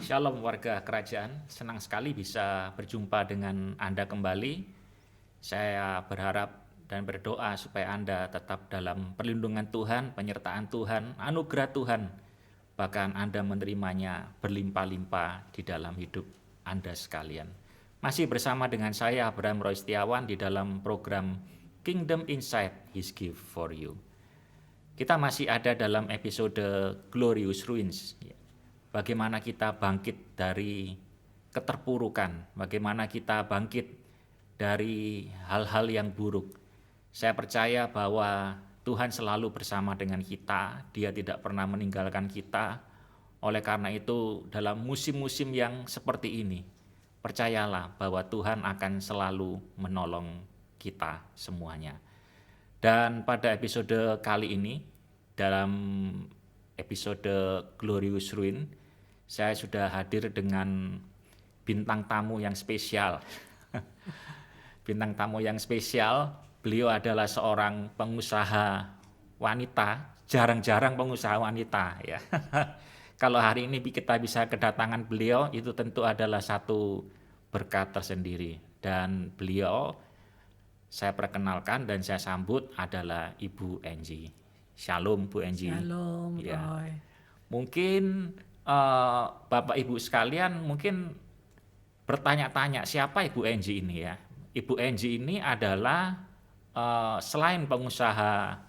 Shalom warga kerajaan, senang sekali bisa berjumpa dengan Anda kembali. Saya berharap dan berdoa supaya Anda tetap dalam perlindungan Tuhan, penyertaan Tuhan, anugerah Tuhan. Bahkan Anda menerimanya berlimpah-limpah di dalam hidup Anda sekalian. Masih bersama dengan saya Abraham Roy Setiawan di dalam program Kingdom Insight His Gift for You. Kita masih ada dalam episode Glorious Ruins. Bagaimana kita bangkit dari keterpurukan, bagaimana kita bangkit dari hal-hal yang buruk. Saya percaya bahwa Tuhan selalu bersama dengan kita, Dia tidak pernah meninggalkan kita. Oleh karena itu, dalam musim-musim yang seperti ini, percayalah bahwa Tuhan akan selalu menolong kita semuanya. Dan pada episode kali ini, dalam episode Glorious Ruin, saya sudah hadir dengan bintang tamu yang spesial. Bintang tamu yang spesial, beliau adalah seorang pengusaha wanita, jarang-jarang pengusaha wanita ya. Kalau hari ini kita bisa kedatangan beliau, itu tentu adalah satu berkat tersendiri. Dan beliau, saya perkenalkan dan saya sambut adalah Ibu Angie. Shalom Bu Angie. Shalom, ya. Roy. Mungkin Bapak Ibu sekalian mungkin bertanya-tanya siapa Ibu Angie ini ya. Ibu Angie ini adalah selain pengusaha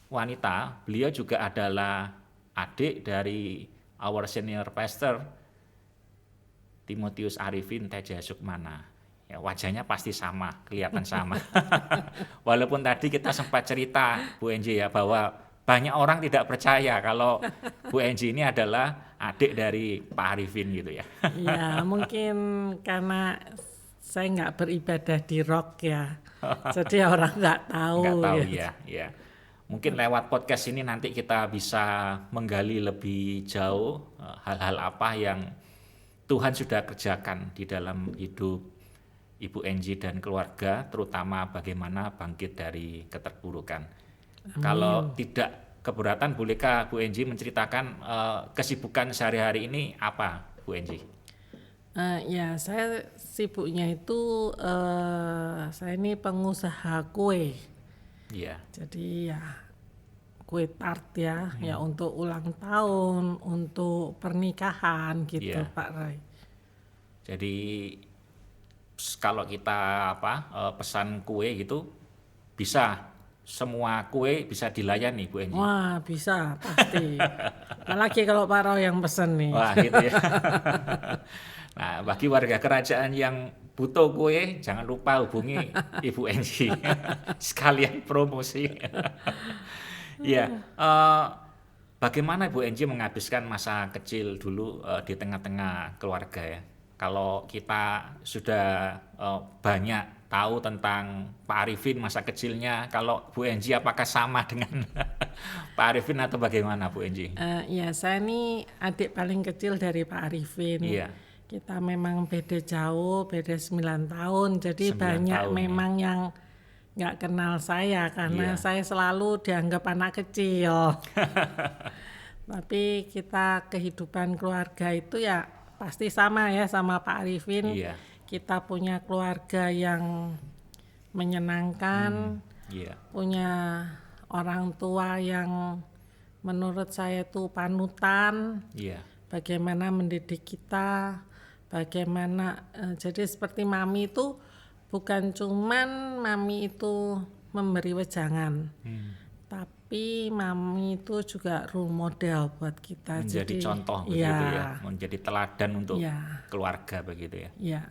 wanita, beliau juga adalah adik dari our senior pastor Timotius Arifin Teja Sukmana. Ya, wajahnya pasti sama, kelihatan sama. Walaupun tadi kita sempat cerita Bu Angie ya bahwa banyak orang tidak percaya kalau Bu Angie ini adalah adik dari Pak Arifin gitu ya. Ya, mungkin karena saya nggak beribadah di rock ya, jadi orang nggak tahu. Nggak tahu ya. Mungkin lewat podcast ini nanti kita bisa menggali lebih jauh hal-hal apa yang Tuhan sudah kerjakan di dalam hidup Ibu Angie dan keluarga, terutama bagaimana bangkit dari keterpurukan. Amin. Kalau tidak keberatan, bolehkah Bu Angie menceritakan kesibukan sehari-hari ini apa, Bu Angie? Ya, saya sibuknya itu saya ini pengusaha kue. Iya. Jadi ya kue tart ya, ya untuk ulang tahun, untuk pernikahan gitu, Iya. Pak Roy. Jadi kalau kita pesan kue gitu bisa semua kue bisa dilayani Bu Angie. Wah, bisa pasti. Apalagi kalau Pak Roy yang pesen nih. Wah gitu ya. Nah, bagi warga kerajaan yang butuh kue, jangan lupa hubungi Ibu Angie. Sekalian promosi. Ya, bagaimana Bu Angie menghabiskan masa kecil dulu di tengah-tengah keluarga ya? Kalau kita sudah banyak tahu tentang Pak Arifin masa kecilnya, kalau Bu Angie apakah sama dengan Pak Arifin atau bagaimana Bu Angie? Ya, saya ini adik paling kecil dari Pak Arifin. Iya. Kita memang beda jauh, beda 9 tahun. Jadi 9 banyak tahun, memang yang nggak kenal saya karena Iya. saya selalu dianggap anak kecil. Tapi kita kehidupan keluarga itu ya pasti sama ya sama Pak Arifin. Iya. Kita punya keluarga yang menyenangkan, Iya. punya orang tua yang menurut saya itu panutan. Iya. Bagaimana mendidik kita, bagaimana jadi seperti mami itu bukan cuman mami itu memberi wejangan, tapi mami itu juga role model buat kita. Menjadi jadi, contoh begitu ya, menjadi teladan untuk keluarga begitu ya. Iya.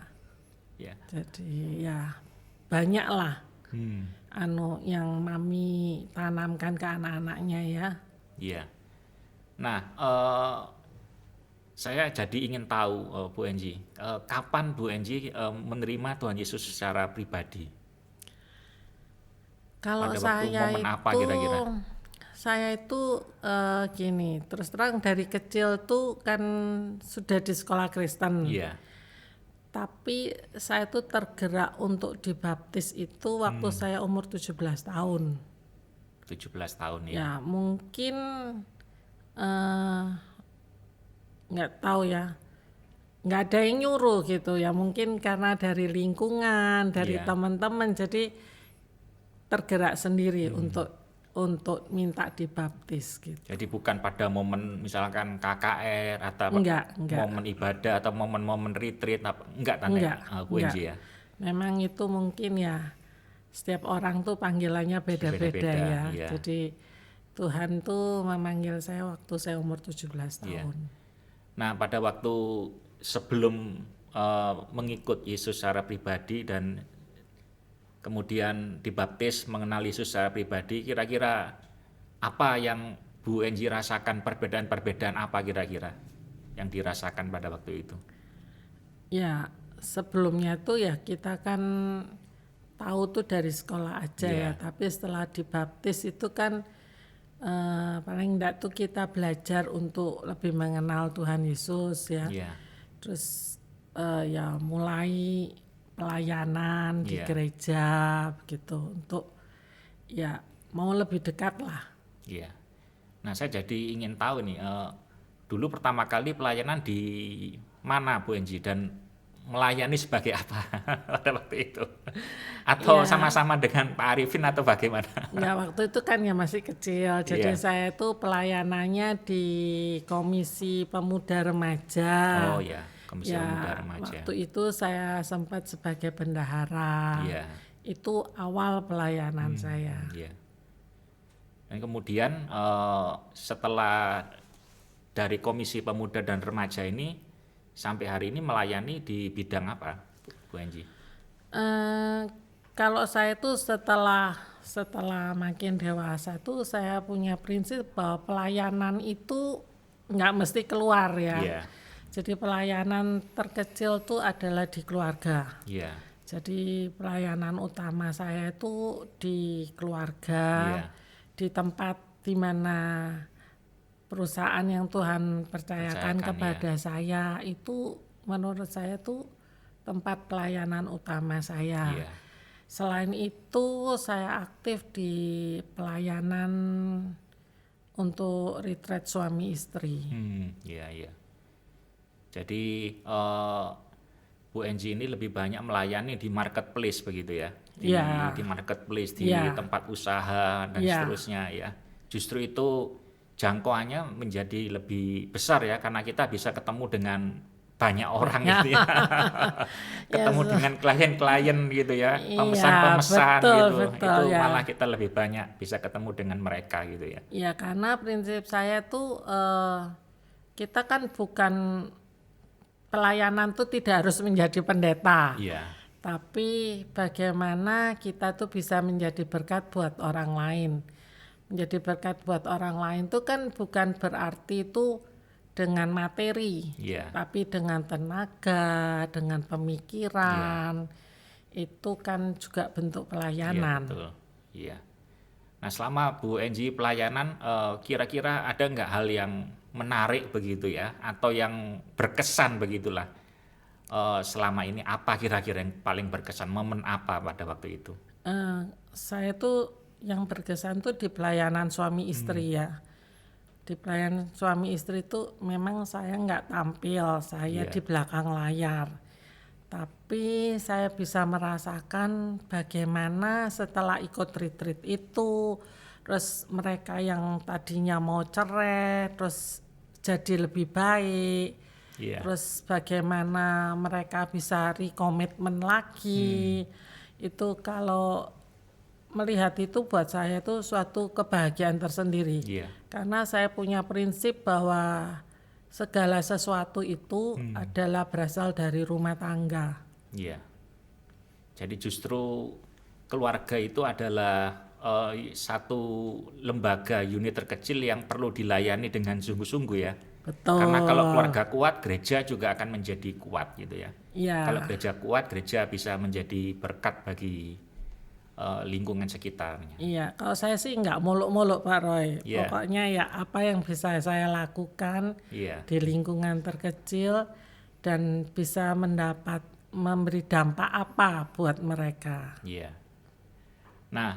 Ya. Jadi ya banyak lah yang mami tanamkan ke anak-anaknya ya. Iya. Nah, saya jadi ingin tahu Bu Angie, kapan Bu Angie menerima Tuhan Yesus secara pribadi? Kalau Pada waktu saya momen apa itu, kira-kira? saya itu gini, terus terang dari kecil tuh kan sudah di sekolah Kristen. Iya. Tapi saya tuh tergerak untuk dibaptis itu waktu saya umur 17 tahun. 17 tahun ya. Ya mungkin nggak tahu ya. nggak ada yang nyuruh gitu ya, mungkin karena dari lingkungan, dari Iya. teman-teman, jadi tergerak sendiri untuk minta dibaptis gitu. Jadi bukan pada momen misalkan KKR atau Enggak. momen ibadah atau momen-momen retreat enggak tante Enggak. Bu Enji ya. Memang itu mungkin ya setiap orang tuh panggilannya beda-beda Beda-beda, ya. iya. Jadi Tuhan tuh memanggil saya waktu saya umur 17 Iya. tahun. Nah, pada waktu sebelum mengikut Yesus secara pribadi dan kemudian dibaptis mengenal Yesus secara pribadi, kira-kira apa yang Bu Enji rasakan, perbedaan-perbedaan apa kira-kira yang dirasakan pada waktu itu? Ya, sebelumnya tuh ya kita kan tahu tuh dari sekolah aja ya, tapi setelah dibaptis itu kan paling enggak tuh kita belajar untuk lebih mengenal Tuhan Yesus ya. Iya. Terus ya mulai pelayanan di Iya. gereja gitu untuk ya mau lebih dekat lah. Iya. Nah, saya jadi ingin tahu nih, dulu pertama kali pelayanan di mana Bu Enji dan melayani sebagai apa pada waktu itu? Atau Ya. sama-sama dengan Pak Arifin atau bagaimana? Ya waktu itu kan ya masih kecil, jadi Iya. saya itu pelayanannya di Komisi Pemuda Remaja. Oh ya, Komisi Pemuda Remaja. Waktu itu saya sempat sebagai bendahara. Iya. Itu awal pelayanan saya. Iya. Dan kemudian setelah dari Komisi Pemuda dan Remaja ini sampai hari ini melayani di bidang apa, Bu Enji? Kalau saya tuh setelah makin dewasa tuh saya punya prinsip bahwa pelayanan itu nggak mesti keluar ya. Iya. Jadi pelayanan terkecil tuh adalah di keluarga. Iya. Jadi pelayanan utama saya itu di keluarga, Iya. di tempat di mana perusahaan yang Tuhan percayakan kepada saya itu menurut saya tuh tempat pelayanan utama saya. Iya. Selain itu saya aktif di pelayanan untuk retreat suami istri. Iya, iya. Jadi Bu Enji ini lebih banyak melayani di marketplace begitu ya? Iya. Di marketplace, di Iya. tempat usaha dan Iya. seterusnya ya. Justru itu jangkauannya menjadi lebih besar ya karena kita bisa ketemu dengan banyak orang gitu ya. Ketemu dengan klien-klien gitu ya, pemesan-pemesan betul, gitu. betul, Itu ya. malah kita lebih banyak bisa ketemu dengan mereka gitu ya. Ya karena prinsip saya tuh kita kan bukan pelayanan tuh tidak harus menjadi pendeta. Iya. Tapi bagaimana kita tuh bisa menjadi berkat buat orang lain. Menjadi berkat buat orang lain tuh kan bukan berarti itu dengan materi, Iya. tapi dengan tenaga, dengan pemikiran. Itu kan juga bentuk pelayanan. Iya, betul. Iya. Nah, selama Bu Enji pelayanan, kira-kira ada nggak hal yang menarik begitu ya, atau yang berkesan begitulah selama ini? Apa kira-kira yang paling berkesan? Momen apa pada waktu itu? Saya tuh yang berkesan tuh di pelayanan suami istri ya. Di pelayanan suami istri tuh memang saya nggak tampil, saya di belakang layar. Tapi saya bisa merasakan bagaimana setelah ikut retreat itu, terus mereka yang tadinya mau cerai, terus jadi lebih baik. Iya. Terus bagaimana mereka bisa rekomitmen lagi. Itu kalau melihat itu buat saya itu suatu kebahagiaan tersendiri. Iya. Karena saya punya prinsip bahwa segala sesuatu itu adalah berasal dari rumah tangga. Iya. Jadi justru keluarga itu adalah satu lembaga unit terkecil yang perlu dilayani dengan sungguh-sungguh ya. Betul. Karena kalau keluarga kuat, gereja juga akan menjadi kuat gitu ya. Iya. Kalau gereja kuat, gereja bisa menjadi berkat bagi lingkungan sekitarnya. Iya, kalau saya sih nggak muluk-muluk Pak Roy. Iya. Pokoknya ya apa yang bisa saya lakukan Iya. di lingkungan terkecil dan bisa memberi dampak apa buat mereka. Iya. Nah,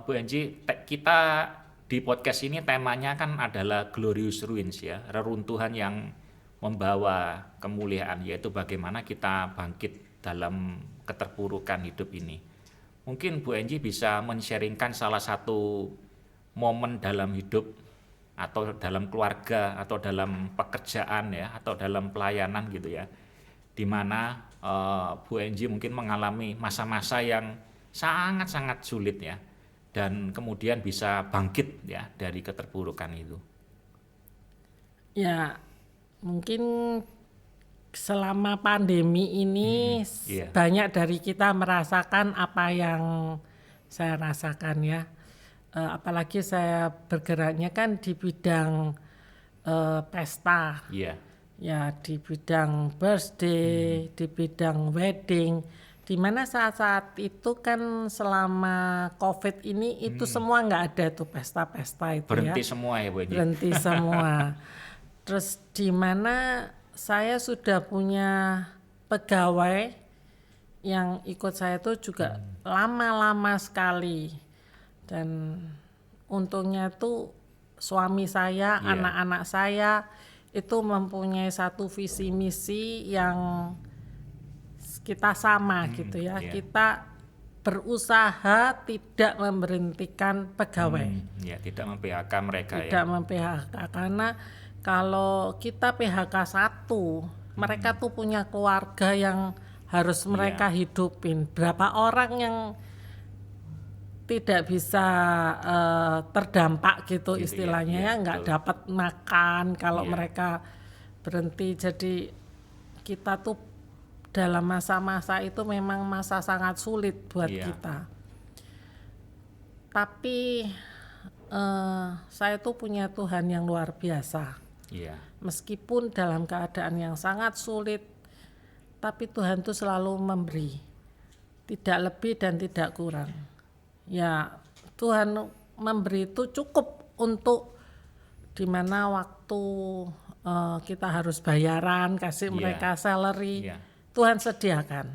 Bu Enji, kita di podcast ini temanya kan adalah Glorious Ruins ya, reruntuhan yang membawa kemuliaan, yaitu bagaimana kita bangkit dalam keterpurukan hidup ini. Mungkin Bu Enji bisa men-sharingkan salah satu momen dalam hidup atau dalam keluarga atau dalam pekerjaan ya, atau dalam pelayanan gitu ya, di mana Bu Enji mungkin mengalami masa-masa yang sangat-sangat sulit ya, dan kemudian bisa bangkit ya dari keterpurukan itu. Ya, mungkin selama pandemi ini Iya. banyak dari kita merasakan apa yang saya rasakan ya. Apalagi saya bergeraknya kan di bidang pesta. Iya. Ya, di bidang birthday, di bidang wedding, di mana saat-saat itu kan selama COVID ini itu semua nggak ada tuh pesta-pesta itu Berhenti ya. semua ya Bu Enji. Berhenti semua. Terus di mana saya sudah punya pegawai yang ikut saya tuh juga lama-lama sekali, dan untungnya tuh suami saya, Iya. anak-anak saya itu mempunyai satu visi misi yang kita sama gitu ya. iya. Kita berusaha tidak memberhentikan pegawai. Ya, tidak mem-PHK mereka Tidak ya. mem-PHK, karena kalau kita PHK satu, mereka tuh punya keluarga yang harus mereka hidupin. Berapa orang yang tidak bisa terdampak gitu Gitu ya, istilahnya iya, ya, nggak betul. dapat makan kalau Iya. mereka berhenti. Jadi kita tuh dalam masa-masa itu memang masa sangat sulit buat Iya. kita. Tapi saya tuh punya Tuhan yang luar biasa. Iya. Meskipun dalam keadaan yang sangat sulit, tapi Tuhan tuh selalu memberi, tidak lebih dan tidak kurang. Ya, Tuhan memberi itu cukup untuk dimana waktu kita harus bayaran, kasih Iya. mereka salary, Iya. Tuhan sediakan.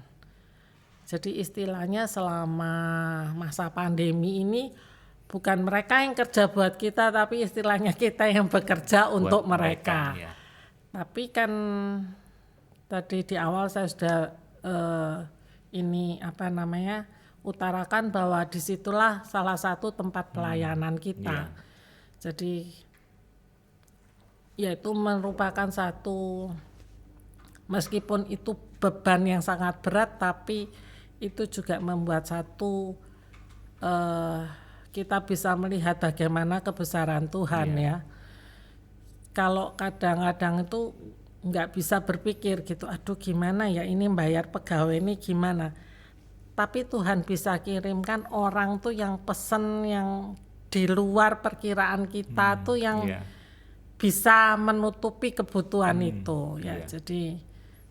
Jadi istilahnya selama masa pandemi ini bukan mereka yang kerja buat kita, tapi istilahnya kita yang bekerja untuk Buat mereka. ya. Tapi kan tadi di awal saya sudah utarakan bahwa disitulah salah satu tempat pelayanan kita. Jadi yaitu merupakan satu, meskipun itu beban yang sangat berat, tapi itu juga membuat satu kita bisa melihat bagaimana kebesaran Tuhan ya. Kalau kadang-kadang itu nggak bisa berpikir gitu, aduh gimana ya ini bayar pegawai ini gimana. Tapi Tuhan bisa kirimkan orang tuh yang pesen yang di luar perkiraan kita tuh yang Iya. bisa menutupi kebutuhan itu ya. iya. Jadi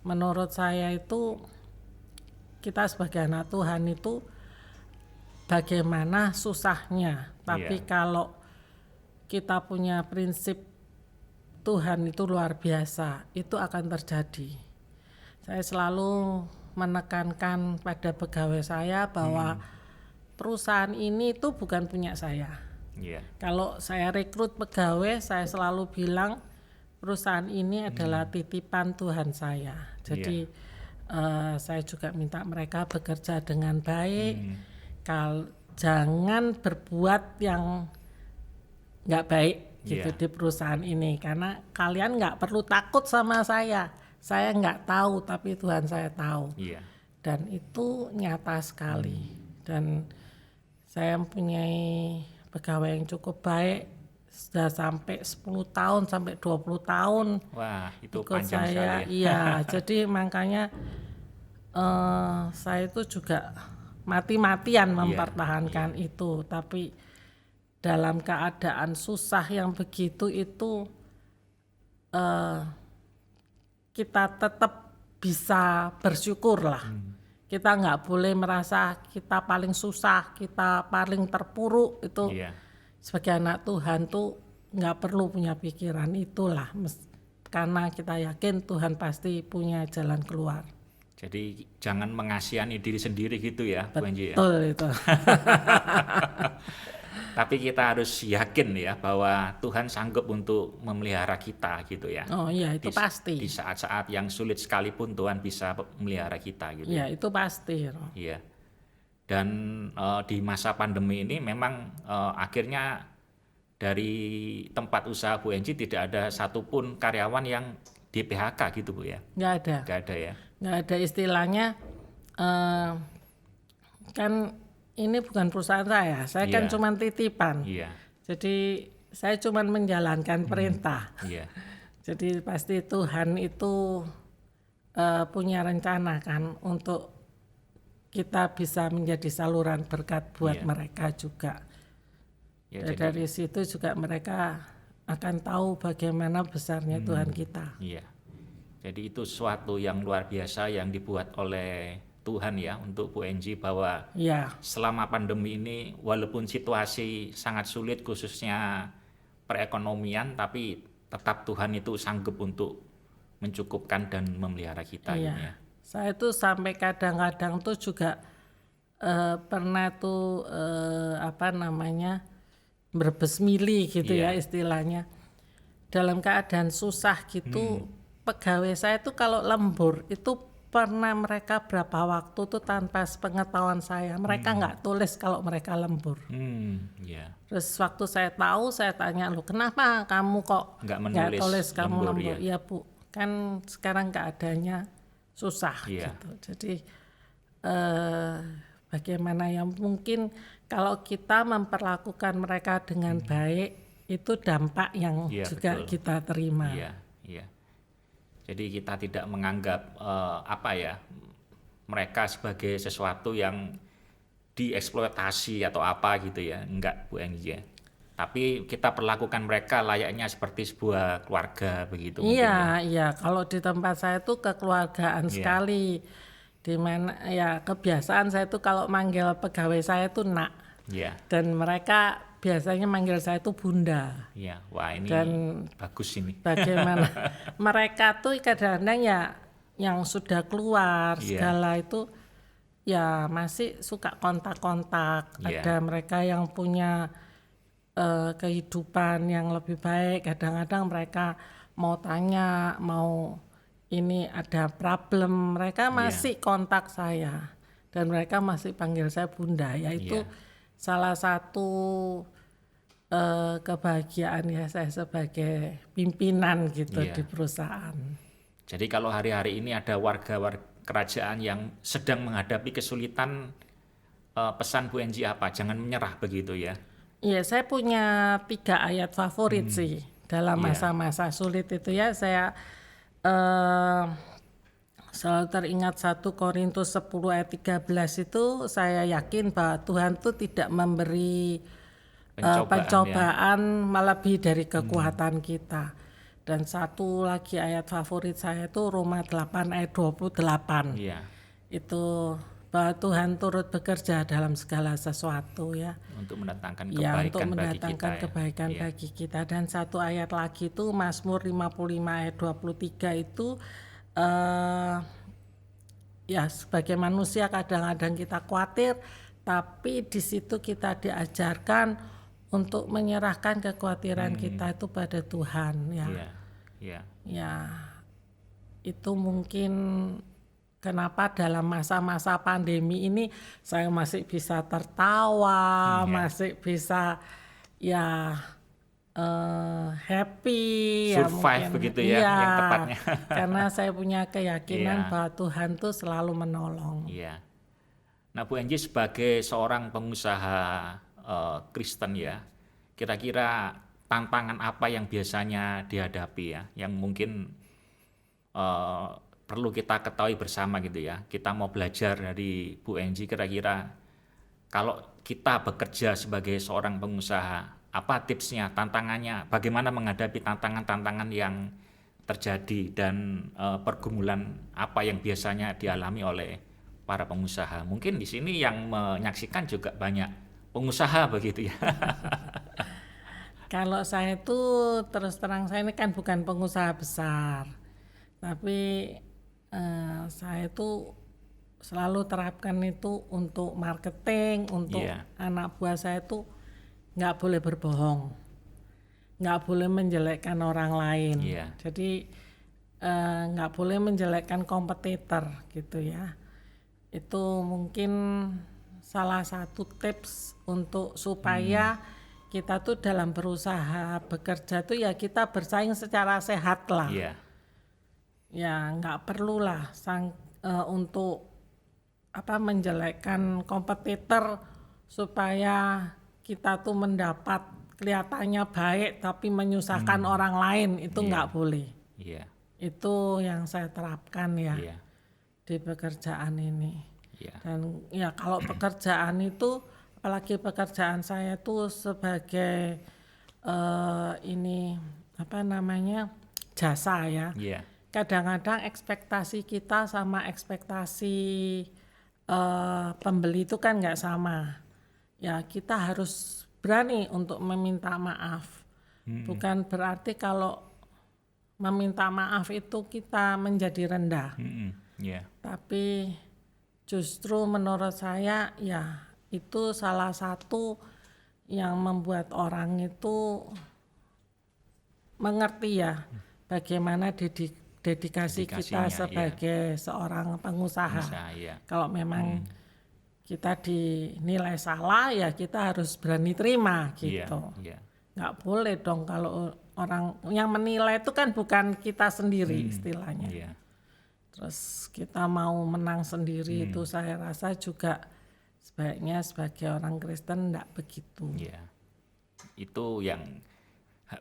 menurut saya itu kita sebagai anak Tuhan itu bagaimana susahnya, tapi kalau kita punya prinsip Tuhan itu luar biasa, itu akan terjadi. Saya selalu menekankan pada pegawai saya bahwa perusahaan ini itu bukan punya saya. Iya. Kalau saya rekrut pegawai, saya selalu bilang perusahaan ini adalah titipan Tuhan saya. Jadi saya juga minta mereka bekerja dengan baik. Jangan berbuat yang nggak baik gitu di perusahaan ini, karena kalian nggak perlu takut sama saya nggak tahu tapi Tuhan saya tahu. Dan itu nyata sekali. Dan saya mempunyai pegawai yang cukup baik, sudah sampai 10 tahun sampai 20 tahun. Wah, itu ikut panjang saya, sekali ya. iya. Jadi makanya saya itu juga mati-matian mempertahankan itu. Tapi dalam keadaan susah yang begitu itu kita tetap bisa bersyukur lah. Kita nggak boleh merasa kita paling susah, kita paling terpuruk itu. Sebagai anak Tuhan tuh nggak perlu punya pikiran itulah, karena kita yakin Tuhan pasti punya jalan keluar. Jadi jangan mengasihani diri sendiri gitu ya, Bu Enji ya. Betul itu. Tapi kita harus yakin ya bahwa Tuhan sanggup untuk memelihara kita gitu ya. Oh iya, itu Di pasti. saat-saat yang sulit sekalipun Tuhan bisa memelihara kita gitu. Iya, itu pasti. Iya. Dan di masa pandemi ini memang akhirnya dari tempat usaha Bu Enji tidak ada satupun karyawan yang di PHK gitu Bu ya. Nggak ada. Nggak ada ya. Nggak ada istilahnya, kan ini bukan perusahaan saya kan Iya. cuma titipan. Iya. Jadi saya cuma menjalankan perintah. Iya. Jadi pasti Tuhan itu punya rencana kan untuk kita bisa menjadi saluran berkat buat Iya. mereka juga. Ya, Dan dari situ juga mereka akan tahu bagaimana besarnya Tuhan kita. Iya. Jadi itu suatu yang luar biasa yang dibuat oleh Tuhan ya untuk Bu Enji, bahwa Ya, selama pandemi ini walaupun situasi sangat sulit khususnya perekonomian, tapi tetap Tuhan itu sanggup untuk mencukupkan dan memelihara kita iya. gitu ya. Saya tuh sampai kadang-kadang tuh juga pernah tuh berbesmili gitu ya Iya. istilahnya. Dalam keadaan susah gitu, pegawai saya tuh kalau lembur itu pernah mereka berapa waktu tuh tanpa sepengetahuan saya. Mereka nggak tulis kalau mereka lembur. Iya. Terus waktu saya tahu, saya tanya, "Loh, kenapa kamu kok Nggak nggak menulis tulis kamu lembur, lembur?" ya? Ya Bu, kan sekarang keadaannya susah Iya. gitu. Jadi bagaimana yang mungkin kalau kita memperlakukan mereka dengan baik, itu dampak yang Iya, juga betul. kita terima. Iya, iya. Jadi kita tidak menganggap mereka sebagai sesuatu yang dieksploitasi atau apa gitu ya, enggak Bu Enji ya. Tapi kita perlakukan mereka layaknya seperti sebuah keluarga begitu mungkin ya. Iya, kalau di tempat saya tuh kekeluargaan Iya. sekali. Di mana ya kebiasaan saya tuh kalau manggil pegawai saya tuh Nak, Iya, dan mereka biasanya manggil saya tuh Bunda. iya. Wah, ini Dan bagus ini. bagaimana mereka tuh kadang-kadang ya yang sudah keluar Iya. segala itu ya masih suka kontak-kontak. Iya. Ada mereka yang punya kehidupan yang lebih baik, kadang-kadang mereka mau tanya, mau ini ada problem, mereka masih kontak saya dan mereka masih panggil saya Bunda. Yaitu Iya. salah satu kebahagiaan ya saya sebagai pimpinan gitu Iya. di perusahaan. Jadi kalau hari-hari ini ada warga kerajaan yang sedang menghadapi kesulitan, pesan Bu Enji apa? Jangan menyerah begitu ya. Iya, saya punya 3 ayat favorit sih dalam Iya. masa-masa sulit itu ya. Saya selalu teringat 1 Korintus 10 ayat 13 itu, saya yakin bahwa Tuhan tuh tidak memberi pencobaan melebihi dari kekuatan kita. Dan satu lagi ayat favorit saya itu Roma 8 ayat 28. Iya. Itu bahwa Tuhan turut bekerja dalam segala sesuatu ya. Untuk mendatangkan Ya, kebaikan untuk bagi mendatangkan kita ya. kebaikan Iya. bagi kita. Dan satu ayat lagi itu Mazmur 55 ayat 23 itu ya sebagai manusia kadang-kadang kita khawatir, tapi di situ kita diajarkan untuk menyerahkan kekhawatiran kita itu pada Tuhan ya. Iya. Iya. Ya, itu mungkin kenapa dalam masa-masa pandemi ini saya masih bisa tertawa, masih bisa ya happy ya Survive mungkin. begitu ya, Iya, yang tepatnya. karena saya punya keyakinan Iya. bahwa Tuhan tuh selalu menolong. Iya. Nah, Bu Enji sebagai seorang pengusaha Kristen ya, kira-kira tantangan apa yang biasanya dihadapi ya, yang mungkin perlu kita ketahui bersama gitu ya. Kita mau belajar dari Bu Enji, kira-kira kalau kita bekerja sebagai seorang pengusaha, apa tipsnya, tantangannya, bagaimana menghadapi tantangan-tantangan yang terjadi dan pergumulan apa yang biasanya dialami oleh para pengusaha. Mungkin di sini yang menyaksikan juga banyak pengusaha begitu ya. Kalau saya itu terus terang saya ini kan bukan pengusaha besar, tapi saya itu selalu terapkan itu untuk marketing, untuk Iya. anak buah saya itu nggak boleh berbohong, nggak boleh menjelekkan orang lain. Iya. Jadi nggak boleh menjelekkan kompetitor gitu ya. Itu mungkin salah satu tips untuk supaya kita tuh dalam berusaha bekerja tuh ya kita bersaing secara sehat lah. Iya. Ya nggak perlulah untuk menjelekkan kompetitor supaya kita tuh mendapat kelihatannya baik tapi menyusahkan orang lain, itu nggak boleh. Iya. Itu yang saya terapkan ya Iya. di pekerjaan ini. Iya. Dan ya kalau pekerjaan itu, apalagi pekerjaan saya tuh sebagai jasa ya. Iya. Kadang-kadang ekspektasi kita sama ekspektasi pembeli itu kan nggak sama. Ya kita harus berani untuk meminta maaf. Bukan berarti kalau meminta maaf itu kita menjadi rendah. Iya. Tapi justru menurut saya ya itu salah satu yang membuat orang itu mengerti ya bagaimana dedikasi kita sebagai seorang pengusaha. Iya. Kalau memang kita dinilai salah ya kita harus berani terima gitu. Iya. Nggak boleh dong kalau orang yang menilai itu kan bukan kita sendiri istilahnya. Iya. Terus kita mau menang sendiri itu saya rasa juga sebaiknya sebagai orang Kristen enggak begitu. Iya. Itu yang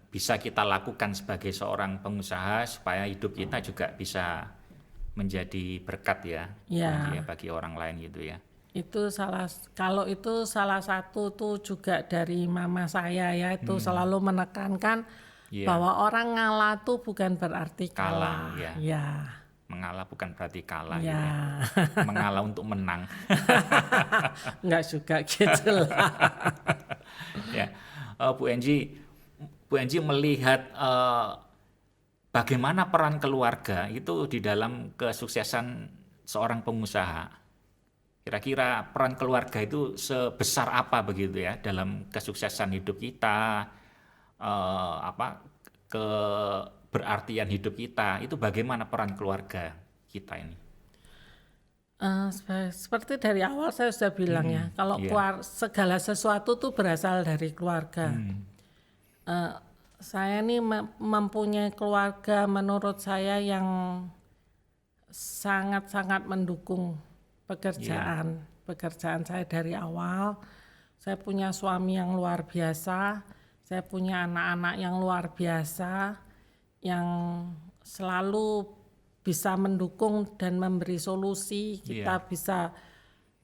bisa kita lakukan sebagai seorang pengusaha supaya hidup kita juga bisa menjadi berkat ya. Ya. Bagi orang lain gitu ya. Kalau itu salah satu tuh juga dari mama saya ya, itu selalu menekankan bahwa orang ngalah tuh bukan berarti kalah. Ya. Mengalah bukan berarti kalah ya. Gitu ya. Mengalah untuk menang. Enggak juga gitu lah. Ya. Bu Enji melihat bagaimana peran keluarga itu di dalam kesuksesan seorang pengusaha. Kira-kira peran keluarga itu sebesar apa begitu ya dalam kesuksesan hidup kita, keberartian hidup kita, itu bagaimana peran keluarga kita ini? Seperti dari awal saya sudah bilang ya, kalau segala sesuatu tuh berasal dari keluarga. Saya ini mempunyai keluarga menurut saya yang sangat-sangat mendukung pekerjaan saya dari awal. Saya punya suami yang luar biasa, saya punya anak-anak yang luar biasa, yang selalu bisa mendukung dan memberi solusi. Kita bisa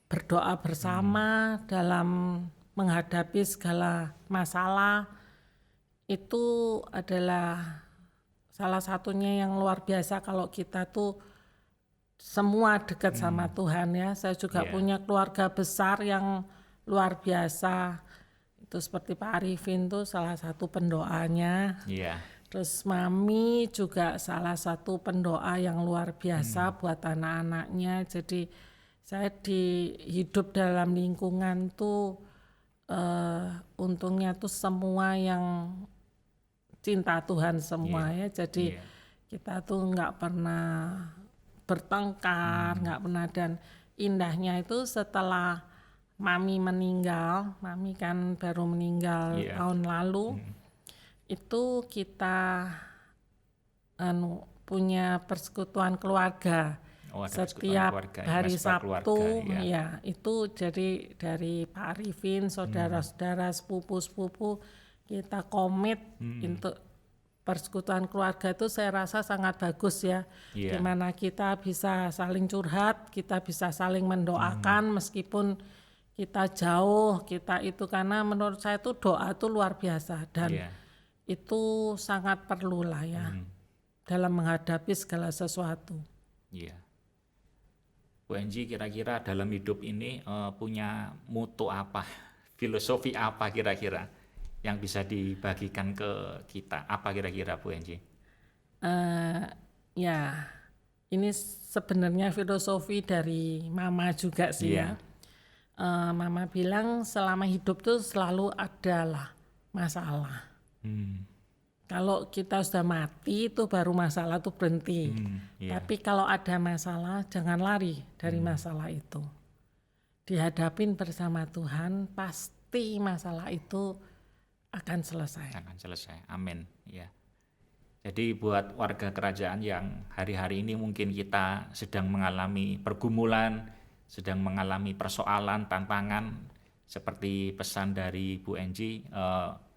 berdoa bersama dalam menghadapi segala masalah. Itu adalah salah satunya yang luar biasa kalau kita tuh semua dekat sama Tuhan ya. Saya juga punya keluarga besar yang luar biasa. Itu seperti Pak Arifin tuh salah satu pendoanya. Terus Mami juga salah satu pendoa yang luar biasa buat anak-anaknya. Jadi saya hidup dalam lingkungan tuh untungnya tuh semua yang cinta Tuhan semua ya. Jadi kita tuh nggak pernah bertengkar, nggak pernah. Dan indahnya itu setelah Mami meninggal, Mami kan baru meninggal tahun lalu, itu kita punya persekutuan keluarga. Setiap hari Sabtu ya itu jadi dari Pak Arifin, saudara-saudara, sepupu-sepupu kita komit untuk persekutuan keluarga. Itu saya rasa sangat bagus ya, dimana kita bisa saling curhat, kita bisa saling mendoakan meskipun kita jauh, kita itu karena menurut saya itu doa itu luar biasa dan itu sangat perlu lah ya dalam menghadapi segala sesuatu. Bu Enji kira-kira dalam hidup ini punya mutu apa, filosofi apa kira-kira yang bisa dibagikan ke kita? Apa kira-kira Bu Enji? Ya, ini sebenarnya filosofi dari Mama juga sih ya. Mama bilang selama hidup tuh selalu adalah masalah. Kalau kita sudah mati itu baru masalah tuh berhenti. Tapi kalau ada masalah jangan lari dari masalah itu. Dihadapin bersama Tuhan, pasti masalah itu akan selesai. Akan selesai. Amin. Ya. Jadi buat warga kerajaan yang hari-hari ini mungkin kita sedang mengalami pergumulan, sedang mengalami persoalan, tantangan, seperti pesan dari Bu Enji,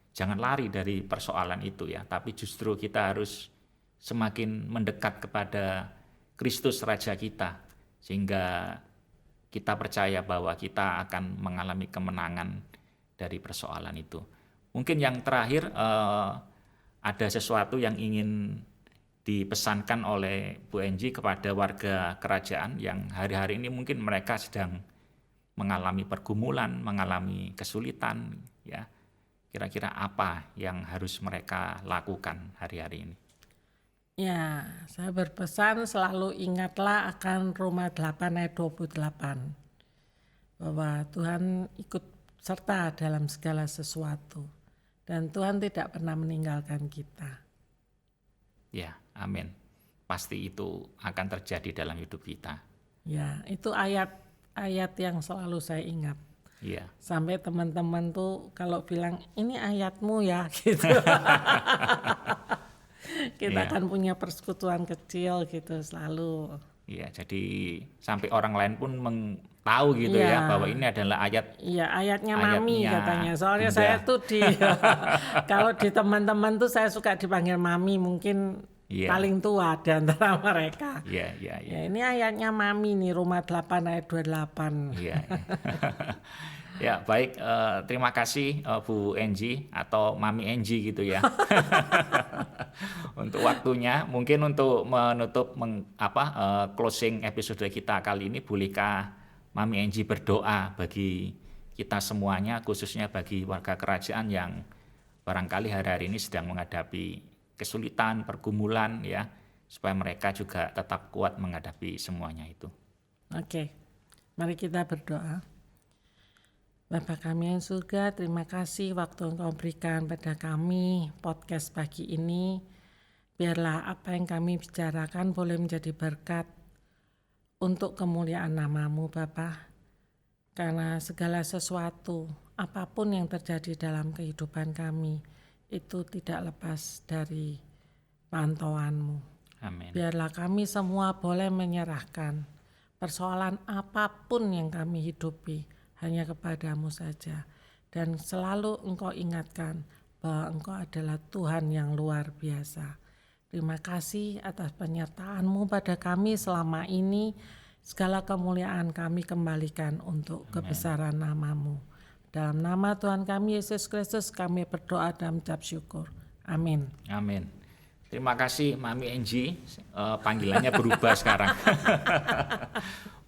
jangan lari dari persoalan itu ya, tapi justru kita harus semakin mendekat kepada Kristus Raja kita, sehingga kita percaya bahwa kita akan mengalami kemenangan dari persoalan itu. Mungkin yang terakhir, ada sesuatu yang ingin dipesankan oleh Bu Enji kepada warga kerajaan yang hari-hari ini mungkin mereka sedang mengalami pergumulan, mengalami kesulitan, ya. Kira-kira apa yang harus mereka lakukan hari-hari ini? Ya, saya berpesan selalu ingatlah akan Roma 8 ayat 28. Bahwa Tuhan ikut serta dalam segala sesuatu. Dan Tuhan tidak pernah meninggalkan kita. Ya, amin. Pasti itu akan terjadi dalam hidup kita. Ya, itu ayat yang selalu saya ingat. Iya. Sampai teman-teman tuh kalau bilang ini ayatmu ya gitu. Kita kan punya persekutuan kecil gitu selalu. Iya, jadi sampai orang lain pun tahu gitu ya bahwa ini adalah ayat. Iya, ayatnya Mami katanya. Soalnya Bunda. saya tuh kalau di teman-teman tuh saya suka dipanggil Mami, mungkin paling tua di antara mereka. Iya. Ya, ini ayatnya Mami nih, Roma 8 ayat 28. Iya. Ya, baik, terima kasih Bu Enji atau Mami Enji gitu ya. Untuk waktunya, mungkin untuk menutup closing episode kita kali ini, bolehkah Mami Enji berdoa bagi kita semuanya, khususnya bagi warga kerajaan yang barangkali hari-hari ini sedang menghadapi kesulitan, pergumulan ya, supaya mereka juga tetap kuat menghadapi semuanya itu. Oke, mari kita berdoa. Bapa kami yang surga, terima kasih waktu Engkau berikan pada kami podcast pagi ini. Biarlah apa yang kami bicarakan boleh menjadi berkat untuk kemuliaan nama-Mu Bapa. Karena segala sesuatu, apapun yang terjadi dalam kehidupan kami, itu tidak lepas dari pantauan-Mu. Amin. Biarlah kami semua boleh menyerahkan persoalan apapun yang kami hidupi hanya kepadamu saja. Dan selalu Engkau ingatkan bahwa Engkau adalah Tuhan yang luar biasa. Terima kasih atas penyertaan-Mu pada kami selama ini. Segala kemuliaan kami kembalikan untuk kebesaran nama-Mu. Dalam nama Tuhan kami Yesus Kristus kami berdoa dan mengucap syukur. Amin. Amin. Terima kasih Mami Enji, panggilannya berubah sekarang.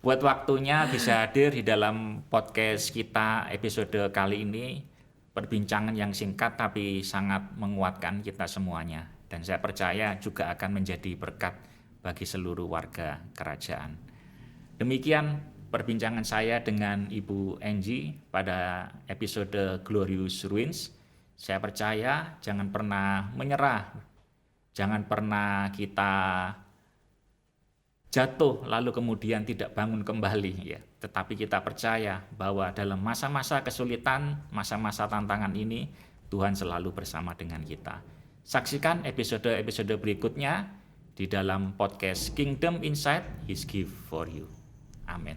Buat waktunya bisa hadir di dalam podcast kita episode kali ini. Perbincangan yang singkat tapi sangat menguatkan kita semuanya. Dan saya percaya juga akan menjadi berkat bagi seluruh warga kerajaan. Demikian perbincangan saya dengan Ibu Enji pada episode Glorious Ruins. Saya percaya jangan pernah menyerah. Jangan pernah kita jatuh lalu kemudian tidak bangun kembali ya. Tetapi kita percaya bahwa dalam masa-masa kesulitan, masa-masa tantangan ini Tuhan selalu bersama dengan kita. Saksikan episode-episode berikutnya di dalam podcast Kingdom Insight His Gift for You. Amin.